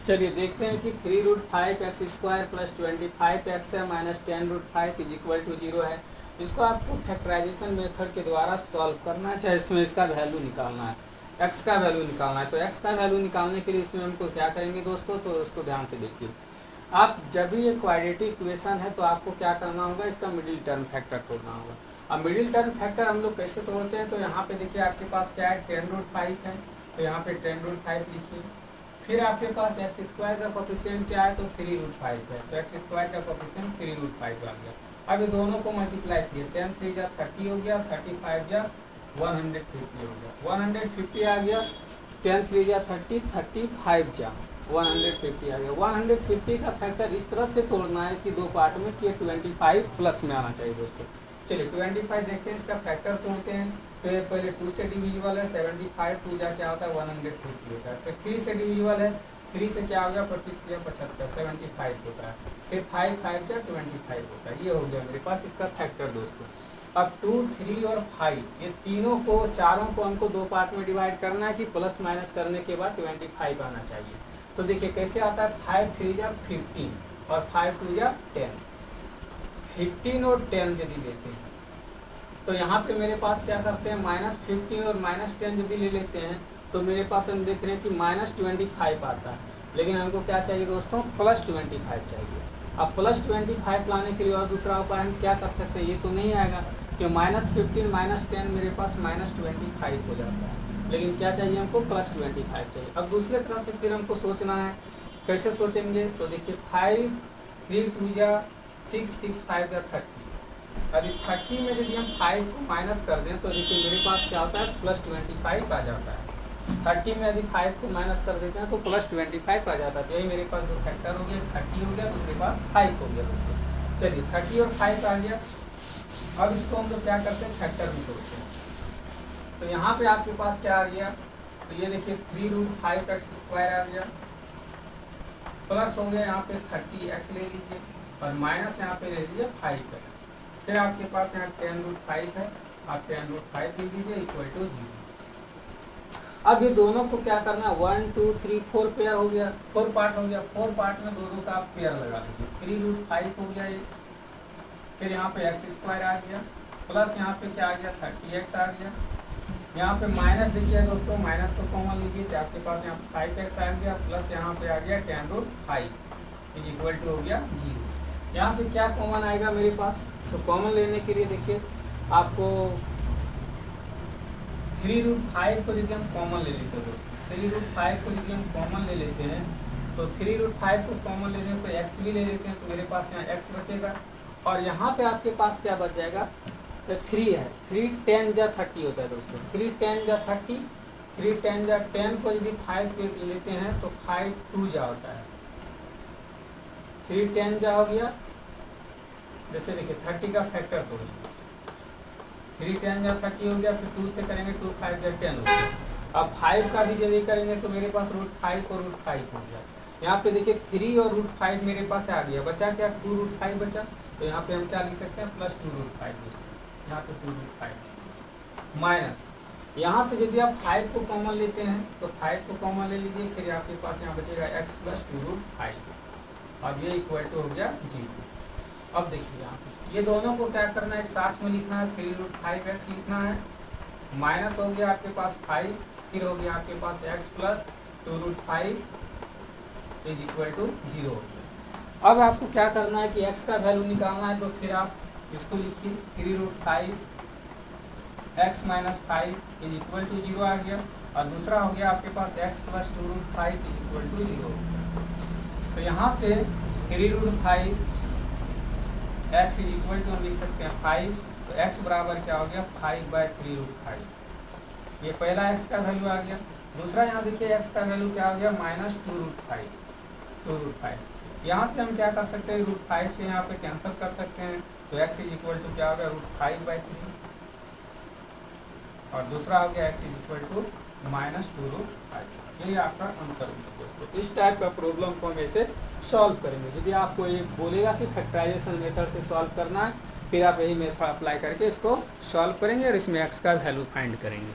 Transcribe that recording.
चलिए देखते हैं कि 3√5x² प्लस 25x है माइनस 10√5 इज इक्वल टू 0 है। इसको आपको फैक्टराइजेशन मेथड के द्वारा सॉल्व करना है, चाहे इसमें इसका वैल्यू निकालना है, x का वैल्यू निकालना है। तो x का वैल्यू निकालने के लिए इसमें हमको क्या करेंगे दोस्तों, तो उसको ध्यान से देखिए। आप जब भी ये क्वाड्रेटिक इक्वेशन है तो आपको क्या करना होगा, इसका मिडिल टर्म फैक्टर तोड़ना होगा। अब मिडिल टर्म फैक्टर हम लोग कैसे तोड़ते हैं, तो यहाँ पे देखिए आपके पास क्या है, 10√5 है, तो यहाँ पे 10√5 लिखिए। फिर आपके पास x² का कोफिशिएंट क्या है, तो 3√5 है, तो x² का कोफिशिएंट 3√5 आ गया। अब ये दोनों को मल्टीप्लाई किए, 10 3 जा 30 हो गया, 35 जा 150 हो गया, 150 आ गया, 10 3 जा 30, 35 जा 150 आ गया। 150 का फैक्टर इस तरह से तोड़ना है कि दो पार्ट में कि 25 प्लस में आना चाहिए दोस्तों। चलिए 25 देखते हैं, इसका फैक्टर तोड़ते हैं। तो ये पहले 2 से डिविजिबल है, 75 2 जा क्या होता है 150 होता है। फिर 3 से डिविजिबल है, 3 से क्या हो गया 25 या 75 75 होता है। फिर 5 5 जा 25 होता है। ये हो गया मेरे पास इसका फैक्टर दोस्तों। अब 2 3 और 5 ये तीनों को चारों को हमको दो पार्ट में डिवाइड करना है कि प्लस माइनस करने के बाद 25 आना चाहिए। तो देखिए कैसे आता है, 5 3 जा 15 और 5 2 जा 10। 15 और 10 यदि लेते हैं तो यहाँ पे मेरे पास क्या करते हैं, -15 और -10 यदि ले लेते हैं तो मेरे पास हम देख रहे हैं कि -25 आता है। लेकिन हमको क्या चाहिए दोस्तों, +25 चाहिए। अब +25 लाने के लिए और दूसरा उपाय हम क्या कर सकते हैं, ये तो नहीं आएगा कि -15 -10 मेरे पास -25 हो जाता है। लेकिन क्या चाहिए हमको, +25 चाहिए। अब दूसरे तरह से फिर हमको सोचना है, कैसे सोचेंगे, तो देखिए 5 3 2 जा 6 6 5 जा 30। अभी 30 में यदि हम 5 को माइनस कर दें तो देखिए मेरे पास क्या होता है, +25 आ जाता है। 30 में यदि 5 को माइनस कर देते हैं तो +25 आ जाता है। तो यही मेरे पास जो फैक्टर हो गया 30 हो गया, दूसरे पास 5 हो गया दोस्तों। चलिए 30 और 5 आ गया। अब इसको हम लोग क्या करते हैं, फैक्टर में तोड़ते हैं। तो यहाँ पे आपके पास क्या आ गया, तो ये देखिए 3√5x² आ गया, प्लस हो गया यहाँ पे 30x ले लीजिए और माइनस यहाँ पे ले लीजिए 5x। फिर आपके पास यहाँ 10√5 है, आप 10√5 लिख दीजिए इक्वल टू 0। अब ये दोनों को क्या करना है, 1 2 3 4 पेयर हो गया, 4 पार्ट हो गया। 4 पार्ट में दोनों का आप पेयर लगा लीजिए। 3√5 हो गया ये, फिर यहाँ पे x² आ गया, प्लस यहाँ पे क्या आ गया 30x आ गया। यहाँ पे माइनस देखिए दोस्तों, माइनस को कॉमन लीजिए तो आपके पास यहाँ 5x आ गया, प्लस यहाँ पे आ गया 10√5 इज इक्वल टू हो गया 0। यहाँ से क्या कॉमन आएगा मेरे पास, तो कॉमन लेने के लिए देखिए आपको 3√5 को यदि हम कॉमन ले लेते हैं दोस्तों, 3√5 को यदि हम कॉमन ले लेते हैं तो 3√5 को कॉमन लेने को x भी ले लेते हैं तो मेरे पास यहाँ x बचेगा। और यहाँ पे आपके पास क्या बच जाएगा, तो 3 है, 3 10 जा 30 होता है दोस्तों। 3 10 जा 30, 3 10 जा 10 को यदि 5 पे लेते हैं तो 5 2 जा होता है, 3 10 जा हो गया। जैसे देखिए 30 का फैक्टर तो 3 10 जा 30 हो गया, फिर 2 से करेंगे 2 5 जा 10 हो गया। अब 5 का भी यदि करेंगे तो मेरे पास √5 और √5 हो गया। यहाँ पे देखिए 3 और √5 मेरे पास आ गया, बचा क्या 2√5 बचा। तो यहाँ पे हम क्या लिख सकते हैं, +2√5 यहाँ पे 2√5 माइनस यहाँ से यदि आप 5 को कॉमन लेते हैं तो 5 को कॉमन ले लीजिए, फिर आपके पास यहाँ बचेगा x + 2√5। अब ये इक्वल टू हो गया 0। अब देखिए यहाँ पे ये दोनों को क्या करना है, एक साथ में लिखना है, 3√5x लिखना है, माइनस हो गया आपके पास 5, फिर हो गया आपके पास x + 2√5 इज इक्वल टू 0 हो गया। अब आपको क्या करना है कि x का वैल्यू निकालना है, तो फिर आप इसको लिखिए 3√5 x - 5 इज इक्वल टू 0 आ गया। और दूसरा हो गया आपके पास x + 2√5 इज इक्वल टू 0। तो यहाँ से 3√5 x इज इक्वल टू हम लिख सकते हैं 5, तो x बराबर क्या हो गया 5/3√5। ये पहला x का वैल्यू आ गया। दूसरा यहाँ देखिए x का वैल्यू क्या हो गया -2√5। यहाँ से हम क्या कर सकते हैं, √5 से यहाँ पे कैंसिल कर सकते हैं, तो x इज इक्वल टू क्या हो गया √5/3 और दूसरा हो गया x इज इक्वल टू -2√5। यही आपका आंसर होगा दोस्तों। इस टाइप का प्रॉब्लम को हम ऐसे सॉल्व करेंगे। यदि आपको ये बोलेगा कि फैक्टराइजेशन मेथड से सॉल्व करना है, फिर आप यही मेथड अप्लाई करके इसको सॉल्व करेंगे और इसमें x का वैल्यू फाइंड करेंगे।